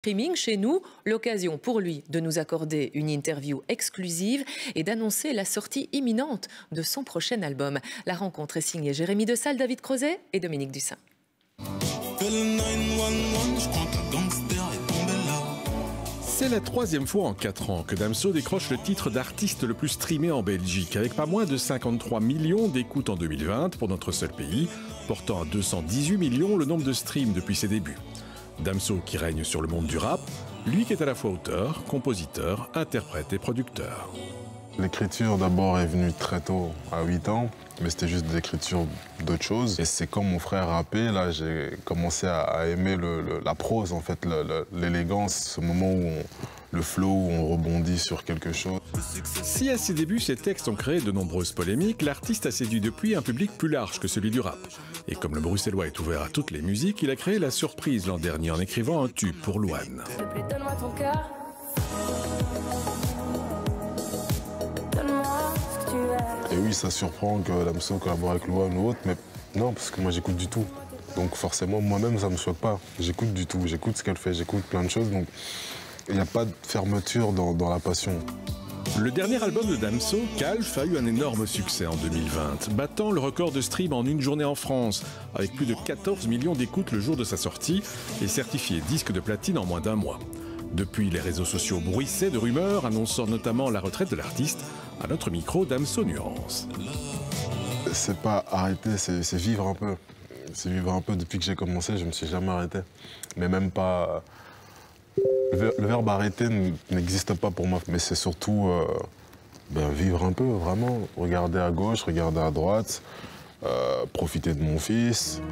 Streaming chez nous, l'occasion pour lui de nous accorder une interview exclusive et d'annoncer la sortie imminente de son prochain album. La rencontre est signée Jérémy Dessal, David Crozet et Dominique Dussin. C'est la troisième fois en 4 ans que Damso décroche le titre d'artiste le plus streamé en Belgique, avec pas moins de 53 millions d'écoutes en 2020 pour notre seul pays, portant à 218 millions le nombre de streams depuis ses débuts. Damso qui règne sur le monde du rap, lui qui est à la fois auteur, compositeur, interprète et producteur. L'écriture d'abord est venue très tôt, à 8 ans, mais c'était juste de l'écriture d'autres choses. Et c'est quand mon frère rappait, là j'ai commencé à aimer la prose en fait, l'élégance, ce moment où le flow, où on rebondit sur quelque chose. Si à ses débuts ses textes ont créé de nombreuses polémiques, l'artiste a séduit depuis un public plus large que celui du rap. Et comme le bruxellois est ouvert à toutes les musiques, il a créé la surprise l'an dernier en écrivant un tube pour Louane. Et oui, ça surprend que Damso collabore avec Louane ou autre, mais non, parce que moi j'écoute du tout. Donc forcément, moi-même, ça me choque pas. J'écoute du tout, j'écoute ce qu'elle fait, j'écoute plein de choses, donc il n'y a pas de fermeture dans la passion. Le dernier album de Damso, Calf, a eu un énorme succès en 2020, battant le record de stream en une journée en France, avec plus de 14 millions d'écoutes le jour de sa sortie et certifié disque de platine en moins d'un mois. Depuis, les réseaux sociaux bruissaient de rumeurs, annonçant notamment la retraite de l'artiste. À notre micro, Damso nuance. C'est pas arrêter, c'est vivre un peu. C'est vivre un peu. Depuis que j'ai commencé, je me suis jamais arrêté. Mais même pas... Le verbe arrêter n'existe pas pour moi, mais c'est surtout vivre un peu, vraiment. Regarder à gauche, regarder à droite, profiter de mon fils.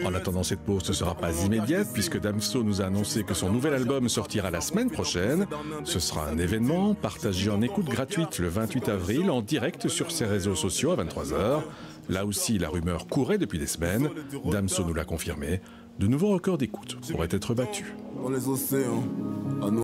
En attendant, cette pause ne sera pas immédiate, puisque Damso nous a annoncé que son nouvel album sortira la semaine prochaine. Ce sera un événement partagé en écoute gratuite le 28 avril, en direct sur ses réseaux sociaux à 23 h. Là aussi, la rumeur courait depuis des semaines. Damso nous l'a confirmé. De nouveaux records d'écoute pourraient être battus.